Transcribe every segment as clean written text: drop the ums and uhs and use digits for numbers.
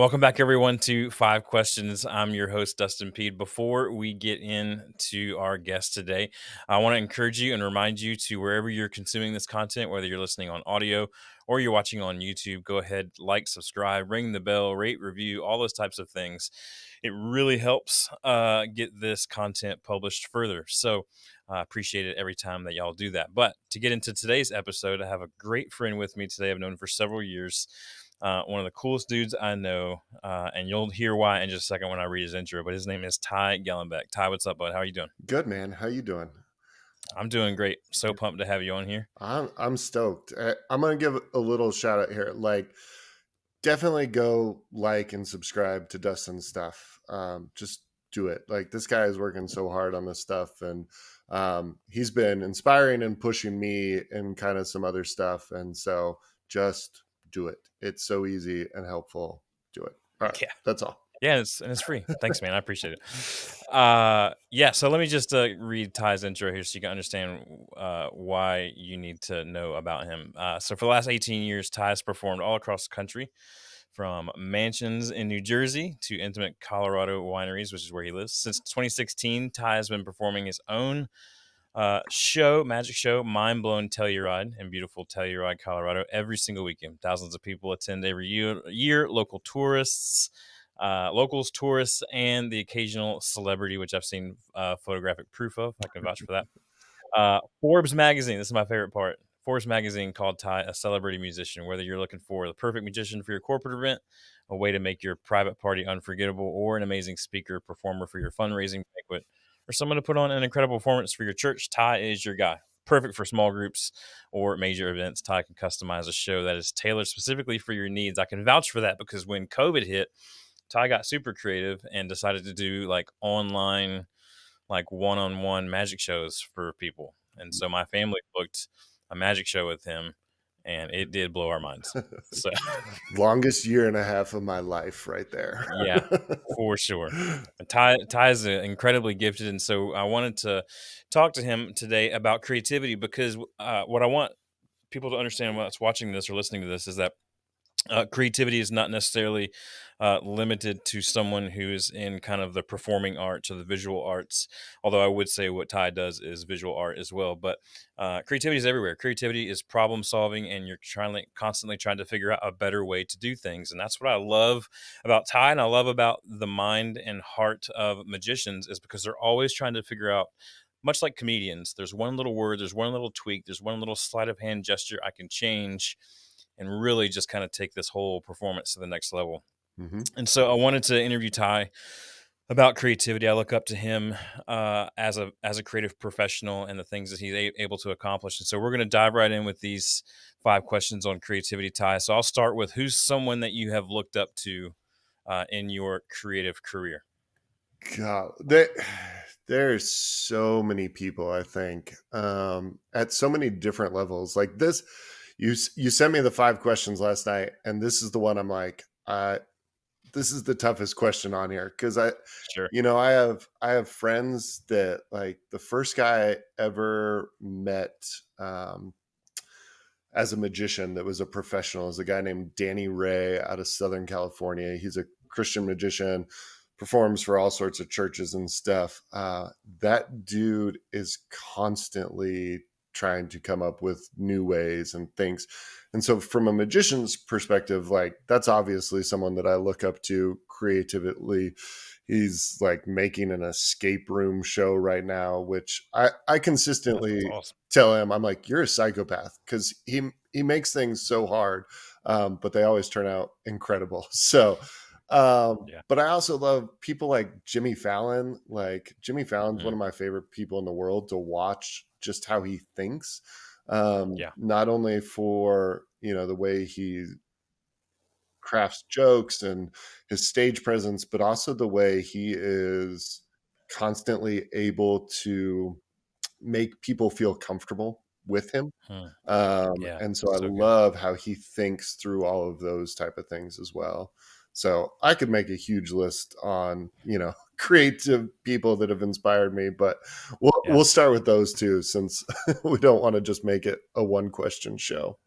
Welcome back, everyone, to Five Questions. I'm your host, Dustin Peed. Before we get into our guest today, I want to encourage you and remind you to wherever you're consuming this content, whether you're listening on audio or you're watching on YouTube, go ahead, like, subscribe, ring the bell, rate, review, all those types of things. It really helps get this content published further. So I appreciate it every time that y'all do that. But to get into today's episode, I have a great friend with me today. I've known him for several years. One of the coolest dudes I know, and you'll hear why in just a second when I read his intro, but his name is Ty Gallenbeck. Ty, what's up, bud? How are you doing? Good, man. How you doing? I'm doing great. So pumped to have you on here. I'm stoked. I'm gonna give a little shout out here. Definitely go like and subscribe to Dustin's stuff. Just do it. Like, this guy is working so hard on this stuff, and he's been inspiring and pushing me and kind of some other stuff. And so just do it. It's so easy and helpful. Do it. All right, Yeah. that's all. Yeah, it's free. Thanks, man. I appreciate it. Yeah, so let me just read Ty's intro here so you can understand why you need to know about him. So for the last 18 years, Ty has performed all across the country, from mansions in New Jersey to intimate Colorado wineries, which is where he lives. Since 2016, Ty has been performing his own magic show, Mind Blown Telluride in beautiful Telluride, Colorado, every single weekend. Thousands of people attend every year. Locals, tourists, and the occasional celebrity, which I've seen photographic proof of. I can vouch for that. Forbes Magazine, this is my favorite part. Forbes Magazine called Ty a celebrity musician. Whether you're looking for the perfect musician for your corporate event, a way to make your private party unforgettable, or an amazing speaker performer for your fundraising banquet, or someone to put on an incredible performance for your church, Ty is your guy. Perfect for small groups or major events. Ty can customize a show that is tailored specifically for your needs. I can vouch for that because when COVID hit, Ty got super creative and decided to do like online, like one-on-one magic shows for people. And so my family booked a magic show with him, and it did blow our minds. So Longest year and a half of my life right there. yeah, for sure. Ty is incredibly gifted, and so I wanted to talk to him today about creativity because what I want people to understand when it's watching this or listening to this is that creativity is not necessarily limited to someone who is in kind of the performing arts or the visual arts. Although I would say what Ty does is visual art as well. But creativity is everywhere. Creativity is problem solving, and you're constantly trying to figure out a better way to do things. And that's what I love about Ty, and I love about the mind and heart of magicians, is because they're always trying to figure out. Much like comedians, there's one little word, there's one little tweak, there's one little sleight of hand gesture I can change and really just kind of take this whole performance to the next level. Mm-hmm. And so I wanted to interview Ty about creativity. I look up to him as a creative professional and the things that he's able to accomplish. And so we're going to dive right in with these 5 questions on creativity, Ty. So I'll start with, who's someone that you have looked up to in your creative career? God, there's so many people, I think, at so many different levels. Like this, you sent me the 5 questions last night, and this is the one I'm like, this is the toughest question on here because Sure. I have friends that, like, the first guy I ever met as a magician that was a professional is a guy named Danny Ray out of Southern California. He's a Christian magician, performs for all sorts of churches and stuff. That dude is constantly trying to come up with new ways and things. And so from a magician's perspective, like, that's obviously someone that I look up to creatively. He's like making an escape room show right now, which I consistently Awesome. tell him, I'm like, you're a psychopath, because he makes things so hard, but they always turn out incredible. So Yeah. but I also love people like Jimmy Fallon. Like, Jimmy Fallon's one of my favorite people in the world to watch, just how he thinks. Yeah. Not only for, the way he crafts jokes and his stage presence, but also the way he is constantly able to make people feel comfortable with him. Yeah. And so I So good. love how he thinks through all of those type of things as well. So I could make a huge list on, creative people that have inspired me, but we'll start with those two, since we don't want to just make it a 1 question show.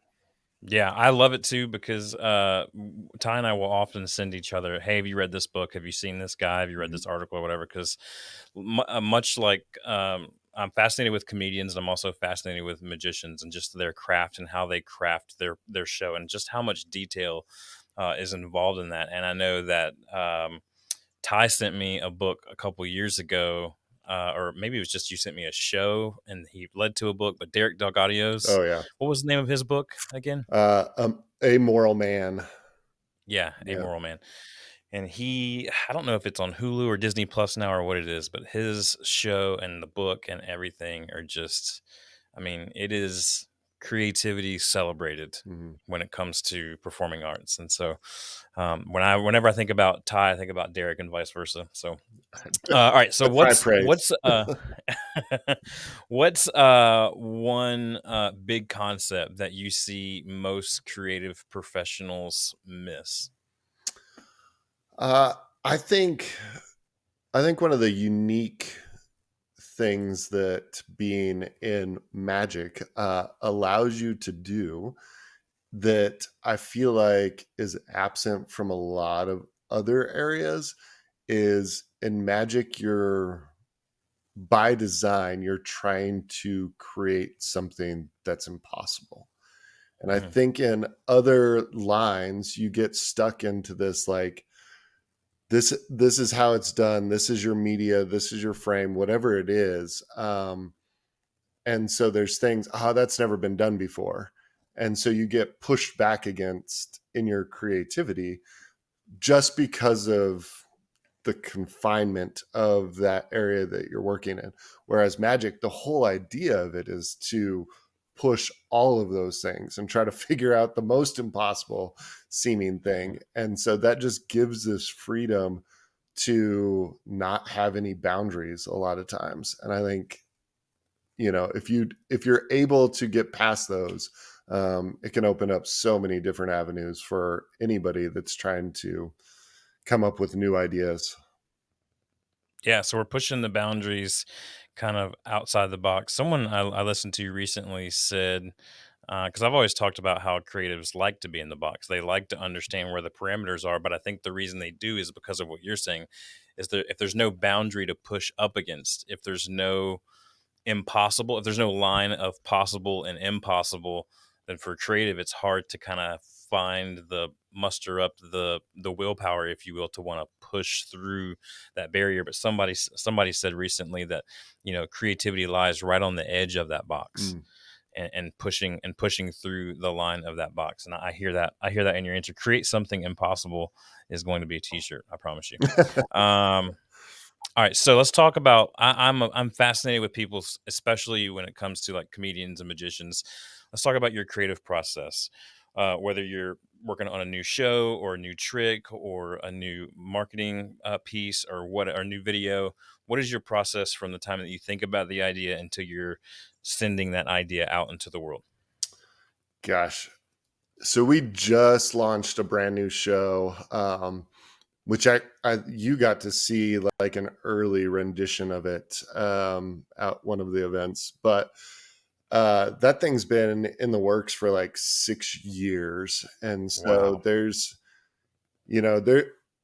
Yeah, I love it too because Ty and I will often send each other, "Hey, have you read this book? Have you seen this guy? Have you read Mhm. this article or whatever?" Because much like I'm fascinated with comedians, and I'm also fascinated with magicians and just their craft and how they craft their show and just how much detail is involved in that. And I know that Ty sent me a book a couple years ago. Or maybe it was just you sent me a show and he led to a book, but Derek Delgadio's, Oh yeah. what was the name of his book again? A Moral Man. Yeah, Yeah. Amoral Man. And I don't know if it's on Hulu or Disney Plus now or what it is, but his show and the book and everything are just, I mean, it is creativity celebrated Mhm. when it comes to performing arts. And so whenever I think about Ty, I think about Derek and vice versa. So, all right. So That's high praise. what's one big concept that you see most creative professionals miss? uh, I think I think one of the unique things that being in magic allows you to do that I feel like is absent from a lot of other areas is in magic, you're by design, you're trying to create something that's impossible. And I Mhm. think in other lines, you get stuck into this like, this is how it's done. This is your media. This is your frame, whatever it is. And so there's things, that's never been done before. And so you get pushed back against in your creativity just because of the confinement of that area that you're working in. Whereas magic, the whole idea of it is to push all of those things and try to figure out the most impossible seeming Mhm. thing. And so that just gives this freedom to not have any boundaries a lot of times. And I think, if you're able to get past those, it can open up so many different avenues for anybody that's trying to come up with new ideas. Yeah, so we're pushing the boundaries kind of outside the box. Someone I listened to recently said, because I've always talked about how creatives like to be in the box. They like to understand where the parameters are, but I think the reason they do is because of what you're saying, is that if there's no boundary to push up against, if there's no impossible, if there's no line of possible and impossible, then for creative, it's hard to kind of find the muster up the willpower, if you will, to want to push through that barrier. But somebody said recently that creativity lies right on the edge of that box. Mm. And pushing through the line of that box, and I hear that in your answer. Create something impossible is going to be a t-shirt, I promise you. um all right, so let's talk about. I'm fascinated with people, especially when it comes to like comedians and magicians. Let's talk about your creative process. Whether you're working on a new show or a new trick or a new marketing piece or a new video. What is your process from the time that you think about the idea until you're sending that idea out into the world? Gosh. So we just launched a brand new show, which I you got to see like an early rendition of it at one of the events. But that thing's been in the works for like 6 years. And so Wow. there,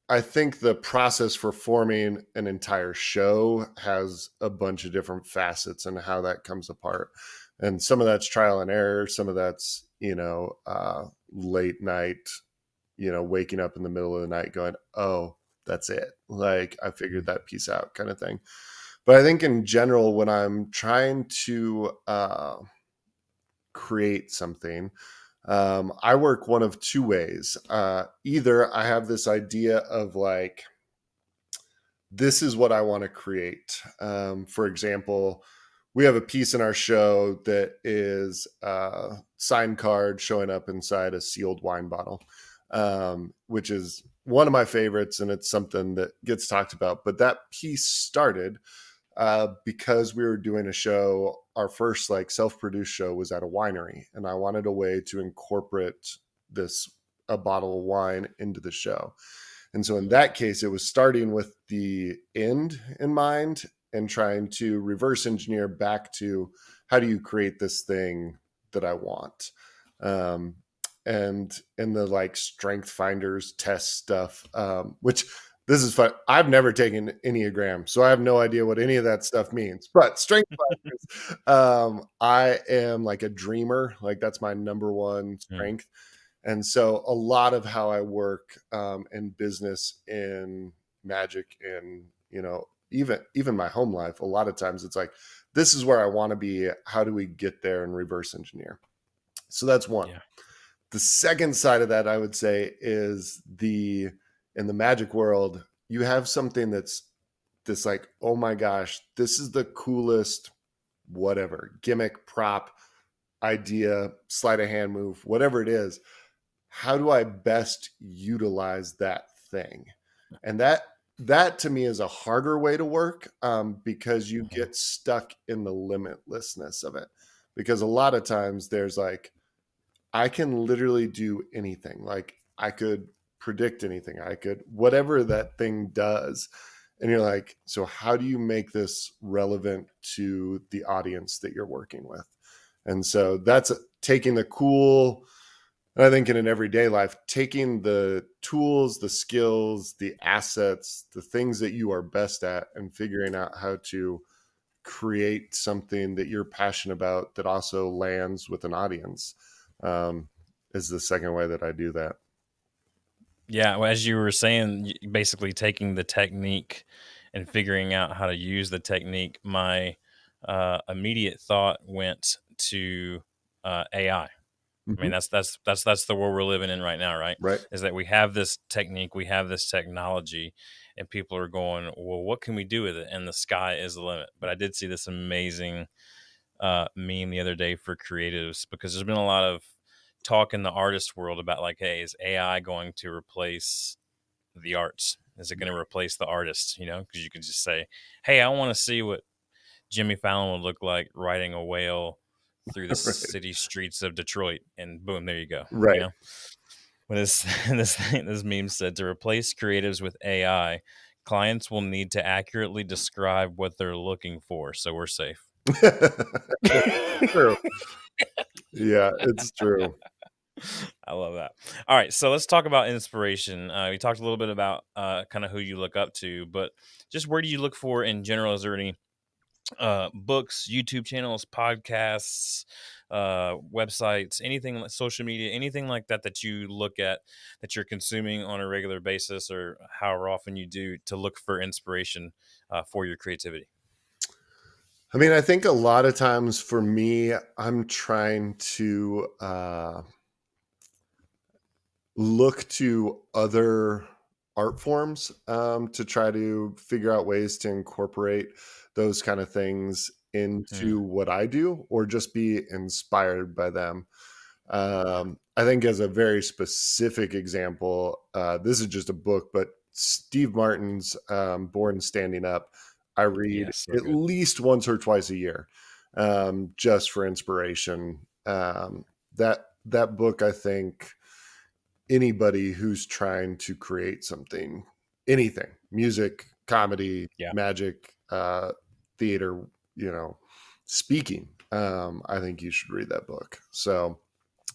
I think the process for forming an entire show has a bunch of different facets and how that comes apart. And some of that's trial and error. Some of that's, late night, waking up in the middle of the night going, oh, that's it. Like I figured that piece out kind of thing. But I think in general, when I'm trying to create something, I work one of two ways. Either I have this idea of like, this is what I want to create. For example, we have a piece in our show that is a signed card showing up inside a sealed wine bottle, which is one of my favorites, and it's something that gets talked about. But that piece started because we were doing a show. Our first like self-produced show was at a winery, and I wanted a way to incorporate this a bottle of wine into the show. And so in Mhm. that case, it was starting with the end in mind and trying to reverse engineer back to how do you create this thing that I want. Um, and in the like strength finders test stuff, which this is fun. I've never taken Enneagram, so I have no idea what any of that stuff means. But strength finders, I am like a dreamer. Like that's my number one Mm, strength. And so a lot of how I work in business, in magic, and even my home life, a lot of times it's like, this is where I want to be. How do we get there and reverse engineer? So that's one. yeah. The second side of that, I would say, is in the magic world, you have something that's this like, oh my gosh, this is the coolest, whatever, gimmick, prop, idea, sleight of hand move, whatever it is. How do I best utilize that thing? And that to me is a harder way to work, because you Mhm. get stuck in the limitlessness of it. Because a lot of times there's like, I can literally do anything. Like I could predict anything. I could, whatever that thing does. And you're like, so how do you make this relevant to the audience that you're working with? And so that's taking the cool, and I think in an everyday life, taking the tools, the skills, the assets, the things that you are best at, and figuring out how to create something that you're passionate about that also lands with an audience, um, is the second way that I do that. Yeah, well, as you were saying, basically taking the technique and figuring out how to use the technique, my immediate thought went to AI. I mean, Mhm. that's the world we're living in right now, right? Right. Is that we have this technique, we have this technology, and people are going, well, what can we do with it? And the sky is the limit. But I did see this amazing meme the other day for creatives, because there's been a lot of talk in the artist world about like, hey, is AI going to replace the arts? Is it going to replace the artist? You know, because you could just say, hey, I want to see what Jimmy Fallon would look like riding a whale through the Right. city streets of Detroit, and boom, there you go. You Right. know, but this this meme said, to replace creatives with AI, clients will need to accurately describe what they're looking for, so we're safe. True. Yeah, it's true. I love that. All right, so let's talk about inspiration. We talked a little bit about kind of who you look up to, but just where do you look for in general? Is there any books, YouTube channels, podcasts, websites, anything like social media, anything like that that you look at, that you're consuming on a regular basis, or however often you do, to look for inspiration for your creativity? I mean, I think a lot of times for me, I'm trying to look to other art forms, to try to figure out ways to incorporate those kind of things into Mm, what I do, or just be inspired by them. yeah. I think as a very specific example, this is just a book, but Steve Martin's Born Standing Up, I read Yeah. So at good. least once or twice a year, just for inspiration. That book, I think anybody who's trying to create something, anything, music, comedy, Yeah. magic, theater, you know, speaking, I think you should read that book. So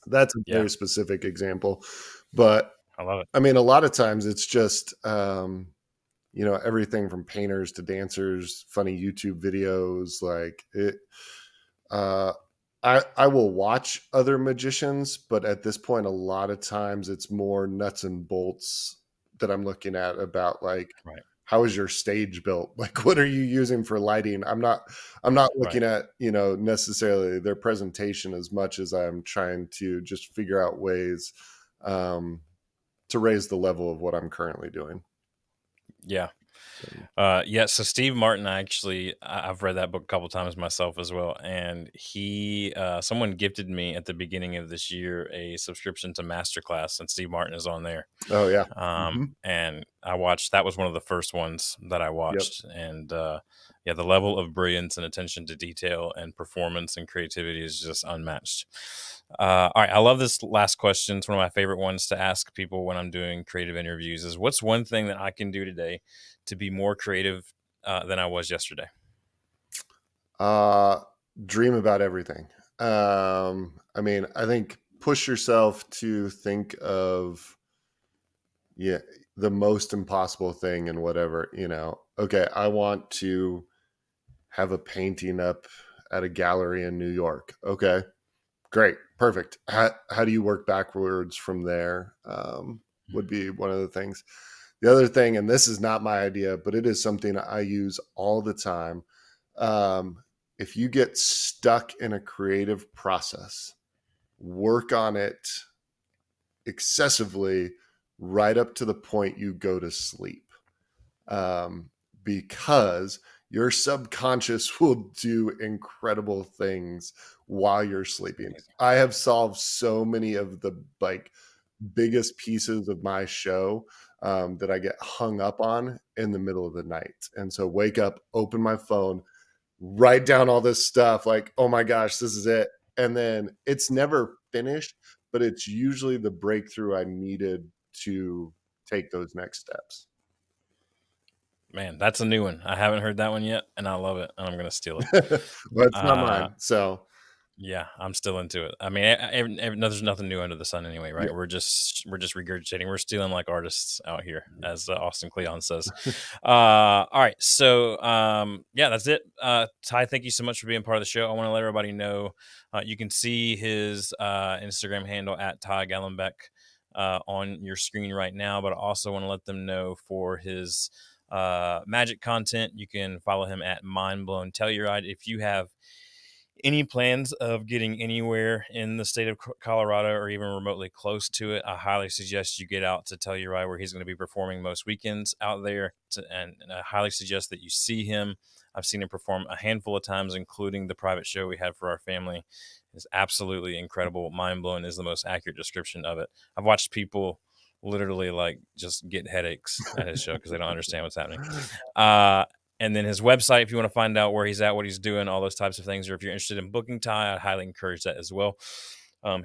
that's a Yeah. very specific example. But I love it. I mean, a lot of times it's just, everything from painters to dancers, funny YouTube videos, like it. Uh, I will watch other magicians, but at this point, a lot of times it's more nuts and bolts that I'm looking at, about like, Right. how is your stage built? Like, what are you using for lighting? I'm not Right. looking at, necessarily their presentation as much as I'm trying to just figure out ways, um, to raise the level of what I'm currently doing. Yeah. So, Yeah, so Steve Martin, I've read that book a couple times myself as well, and he someone gifted me at the beginning of this year a subscription to Masterclass, and Steve Martin is on there. oh yeah. Hmm. And I watched that was one of the first ones that I Yep. watched, and yeah, the level of brilliance and attention to detail and performance and creativity is just unmatched. All right, I love this last question. It's one of my favorite ones to ask people when I'm doing creative interviews. Is, what's one thing that I can do today to be more creative than I was yesterday? Uh, Dream about everything. I mean, I think push yourself to think of, yeah, the most impossible thing and whatever, okay, I want to have a painting up at a gallery in New York. Okay, great, perfect. How do you work backwards from there? Would be one of the things. The other thing, and this is not my idea, but it is something I use all the time. Um, if you get stuck in a creative process, work on it excessively right up to the point you go to sleep. Um, because your subconscious will do incredible things while you're sleeping. Amazing. I have solved so many of the biggest pieces of my show that I get hung up on in the middle of the night. And so wake up, open my phone, write down all this stuff like, oh my gosh, this is it. And then it's never finished, but it's usually the breakthrough I needed to take those next steps. Man, that's a new one. I haven't heard that one yet, and I love it, and I'm gonna steal it. Well, it's not Uh, mine. So, yeah, I'm still into it. I mean, there's nothing new under the sun anyway, right? yeah. We're just regurgitating. We're stealing like artists out here, as Austin Kleon says. All right, so yeah, that's it. Ty, thank you so much for being part of the show. I want to let everybody know you can see his Instagram handle at Ty Gallenbeck on your screen right now, but I also want to let them know for his magic content, you can follow him at Mind Blown Telluride. If you have any plans of getting anywhere in the state of Colorado or even remotely close to it, I highly suggest you get out to Telluride, where he's going to be performing most weekends out there. And I highly suggest that you see him. I've seen him perform a handful of times, including the private show we had for our family. It's absolutely incredible. Mind blowing is the most accurate description of it. I've watched people literally like just get headaches at his show because they don't understand what's happening. And then his website, if you want to find out where he's at, what he's doing, all those types of things, or if you're interested in booking Ty, I highly encourage that as well.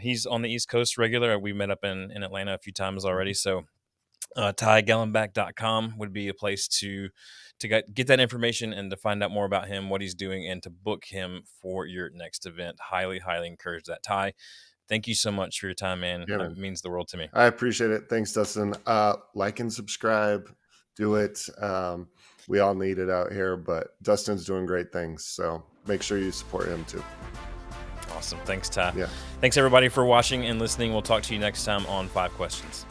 He's on the East Coast regular. We met up in Atlanta a few times already. So TyGallenbeck.com would be a place to get that information and to find out more about him, what he's doing, and to book him for your next event. Highly, highly encourage that. Ty, thank you so much for your time, man. Yeah, It man. means the world to me. I appreciate it. Thanks, Dustin. Like and subscribe. Do it. We all need it out here, but Dustin's doing great things. So make sure you support him too. Awesome. Thanks, Ty. Yeah. Thanks, everybody, for watching and listening. We'll talk to you next time on 5 Questions.